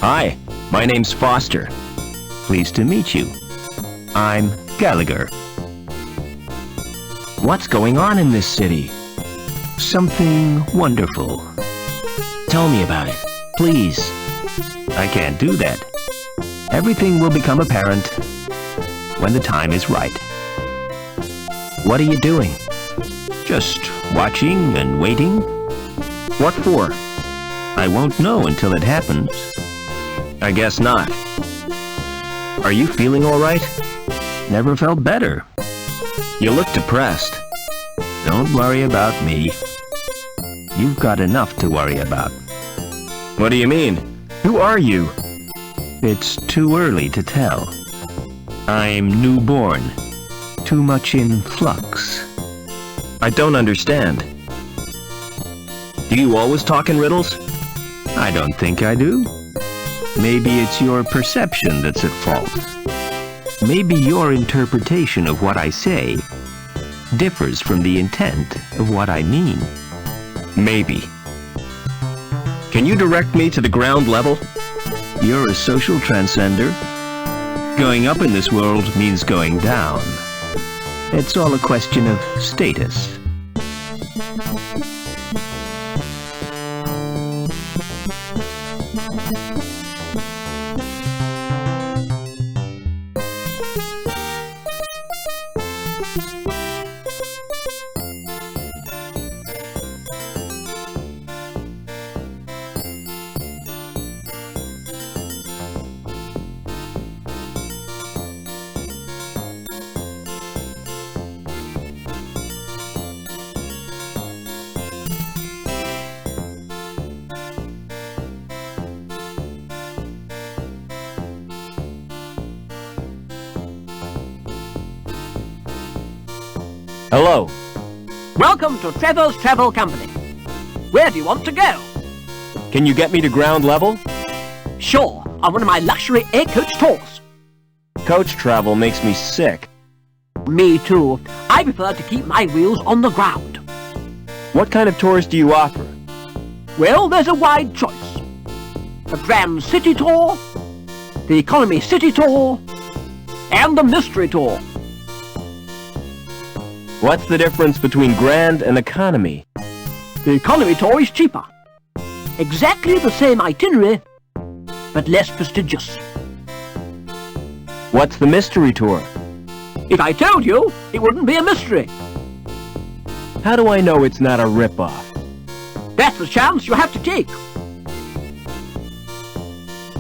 Hi, my name's Foster. Pleased to meet you. I'm Gallagher. What's going on in this city? Something wonderful. Tell me about it, please. I can't do that. Everything will become apparent when the time is right. What are you doing? Just watching and waiting. What for? I won't know until it happens. I guess not. Are you feeling all right? Never felt better. You look depressed. Don't worry about me. You've got enough to worry about. What do you mean? Who are you? It's too early to tell. I'm newborn. Too much in flux. I don't understand. Do you always talk in riddles? I don't think I do. Maybe it's your perception that's at fault. Maybe your interpretation of what I say differs from the intent of what I mean. Maybe. Can you direct me to the ground level? You're a social transcender. Going up in this world means going down. It's all a question of status. Hello. Welcome to Trevor's Travel Company. Where do you want to go? Can you get me to ground level? Sure, on one of my luxury air coach tours. Coach travel makes me sick. Me too. I prefer to keep my wheels on the ground. What kind of tours do you offer? Well, there's a wide choice. The Grand City Tour, the Economy City Tour, and the Mystery Tour. What's the difference between grand and economy? The Economy Tour is cheaper. Exactly the same itinerary, but less prestigious. What's the Mystery Tour? If I told you, it wouldn't be a mystery. How do I know it's not a rip-off? That's the chance you have to take.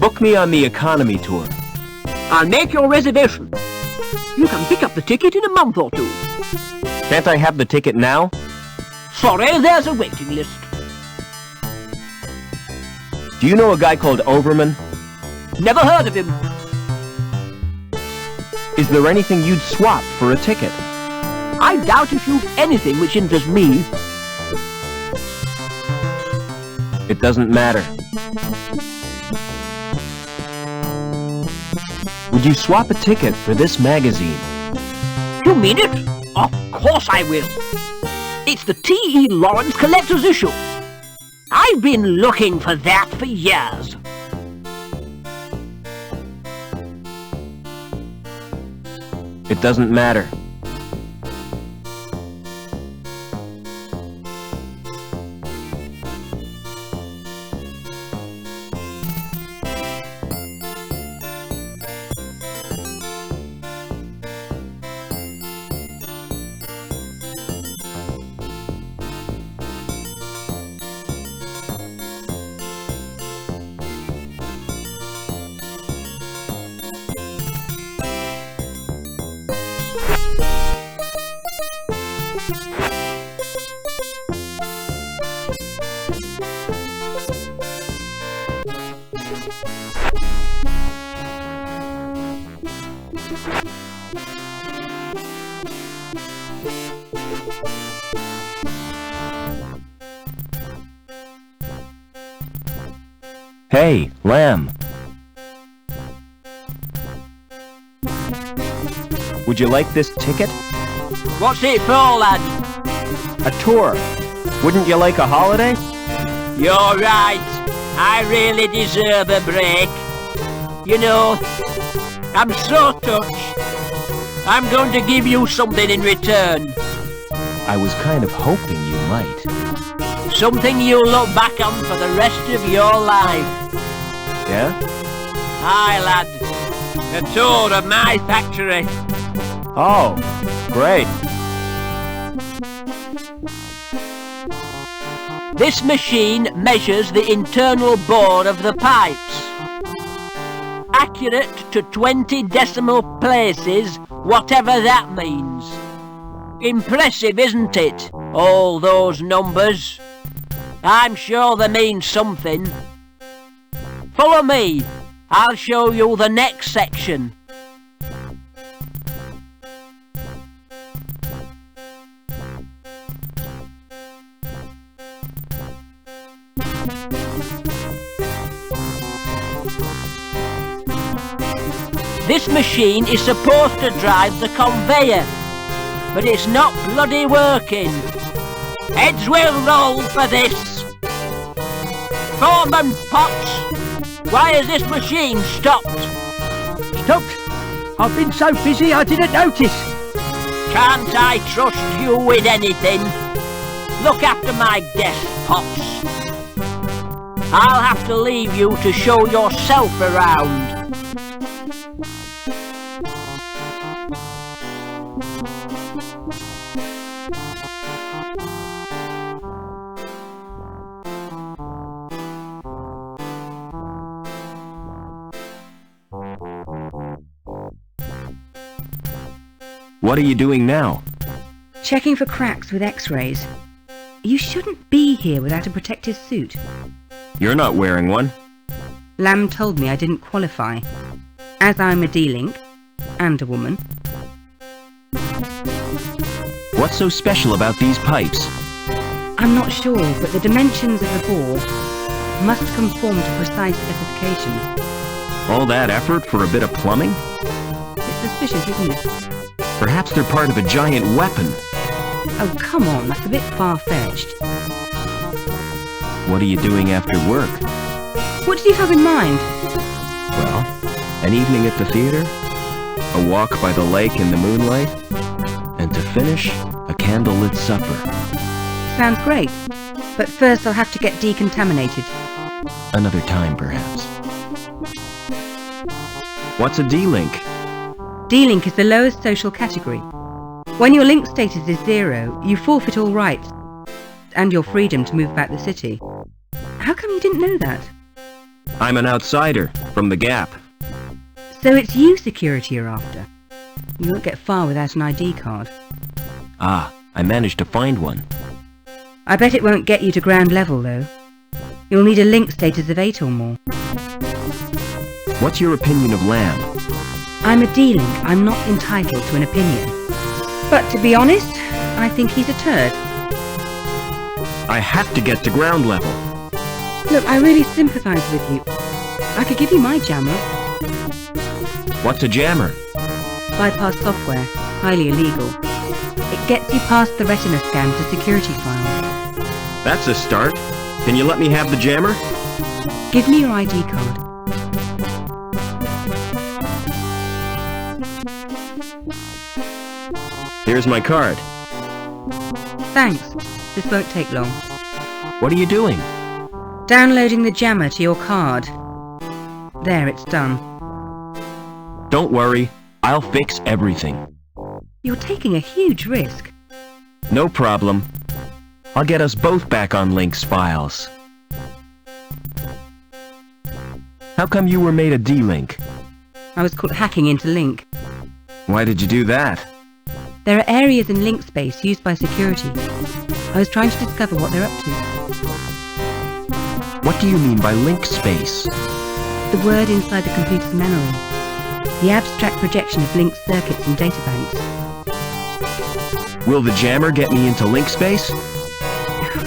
Book me on the Economy Tour. I'll make your reservation. You can pick up the ticket in a month or two. Can't I have the ticket now? Sorry, there's a waiting list. Do you know a guy called Overman? Never heard of him. Is there anything you'd swap for a ticket? I doubt if you've anything which interests me. It doesn't matter. Would you swap a ticket for this magazine? You mean it? Of course I will. It's the T.E. Lawrence Collector's Issue. I've been looking for that for years. It doesn't matter. Hey, Lamb. Would you like this ticket? What's it for, lad? A tour. Wouldn't you like a holiday? You're right. I really deserve a break. You know, I'm so touched. I'm going to give you something in return. I was kind of hoping you might. Something you'll look back on for the rest of your life. Yeah? Aye, lad. A tour of my factory. Oh, great. This machine measures the internal bore of the pipes. Accurate to 20 decimal places, whatever that means. Impressive, isn't it? All those numbers. I'm sure they mean something. Follow me. I'll show you the next section. This machine is supposed to drive the conveyor, but it's not bloody working. Heads will roll for this. Foreman Potts, why has this machine stopped? Stopped? I've been so busy I didn't notice. Can't I trust you with anything? Look after my desk, Potts. I'll have to leave you to show yourself around. What are you doing now? Checking for cracks with X-rays. You shouldn't be here without a protective suit. You're not wearing one. Lamb told me I didn't qualify, as I'm a D-Link and a woman. What's so special about these pipes? I'm not sure, but the dimensions of the bore must conform to precise specifications. All that effort for a bit of plumbing? It's suspicious, isn't it? Perhaps they're part of a giant weapon. Oh, come on, that's a bit far-fetched. What are you doing after work? What did you have in mind? Well, an evening at the theater, a walk by the lake in the moonlight, and to finish, a candlelit supper. Sounds great, but first I'll have to get decontaminated. Another time, perhaps. What's a D-Link? D-Link is the lowest social category. When your link status is 0, you forfeit all rights and your freedom to move about the city. How come you didn't know that? I'm an outsider, from the Gap. So it's you security are after. You won't get far without an ID card. Ah, I managed to find one. I bet it won't get you to ground level, though. You'll need a link status of 8 or more. What's your opinion of Lamb? I'm a D-Link. I'm not entitled to an opinion. But to be honest, I think he's a turd. I have to get to ground level. Look, I really sympathise with you. I could give you my jammer. What's a jammer? Bypass software. Highly illegal. It gets you past the retina scan to security files. That's a start. Can you let me have the jammer? Give me your ID card. Here's my card. Thanks. This won't take long. What are you doing? Downloading the jammer to your card. There, it's done. Don't worry. I'll fix everything. You're taking a huge risk. No problem. I'll get us both back on Link's files. How come you were made a D-Link? I was caught hacking into Link. Why did you do that? There are areas in Link space used by security. I was trying to discover what they're up to. What do you mean by Link space? The word inside the computer's memory. The abstract projection of Link's circuits and databanks. Will the jammer get me into Link space?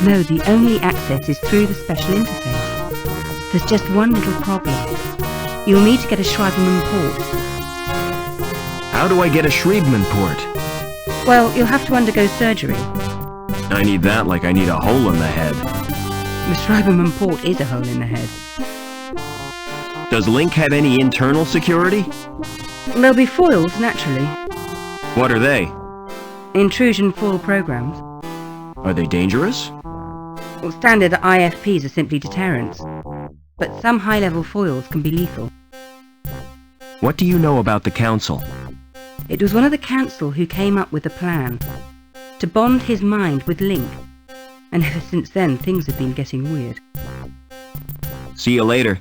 No, the only access is through the special interface. There's just one little problem. You'll need to get a Schreiberman port. How do I get a Schreiberman port? Well, you'll have to undergo surgery. I need that like I need a hole in the head. The Schreiberman port is a hole in the head. Does Link have any internal security? There'll be foils, naturally. What are they? Intrusion foil programs. Are they dangerous? Well, standard IFPs are simply deterrents. But some high-level foils can be lethal. What do you know about the Council? It was one of the Council who came up with the plan to bond his mind with Link. And ever since then, things have been getting weird. See you later.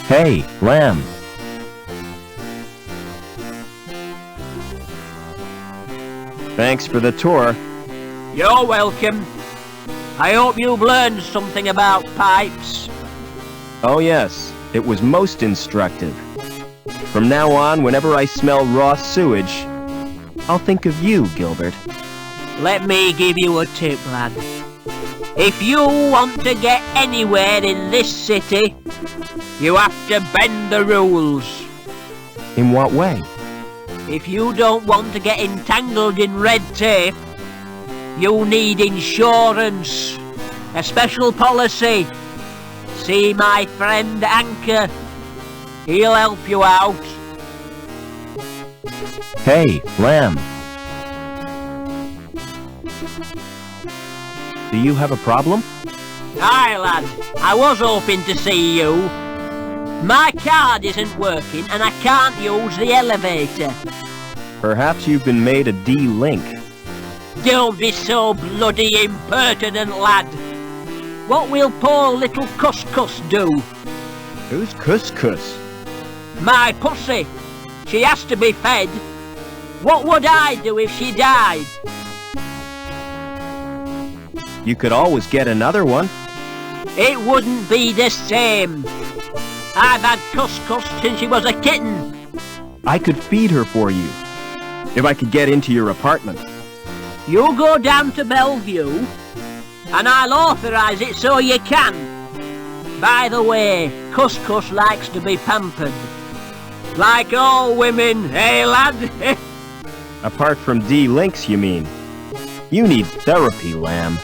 Hey, Lamb. Thanks for the tour. You're welcome. I hope you've learned something about pipes. Oh yes, it was most instructive. From now on, whenever I smell raw sewage, I'll think of you, Gilbert. Let me give you a tip, lad. If you want to get anywhere in this city, you have to bend the rules. In what way? If you don't want to get entangled in red tape, you need insurance, a special policy. See my friend Anchor. He'll help you out. Hey, Lamb. Do you have a problem? Aye, lad. I was hoping to see you. My card isn't working and I can't use the elevator. Perhaps you've been made a D-Link. Don't be so bloody impertinent, lad. What will poor little Cuscus do? Who's Cuscus? My pussy. She has to be fed. What would I do if she died? You could always get another one. It wouldn't be the same. I've had Cuscus since she was a kitten. I could feed her for you, if I could get into your apartment. You go down to Belle Vue, and I'll authorise it so you can. By the way, Cuscus likes to be pampered. Like all women, eh, lad? Apart from D-Links, you mean? You need therapy, Lamb.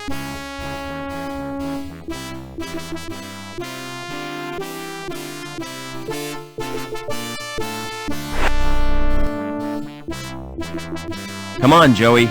Come on, Joey.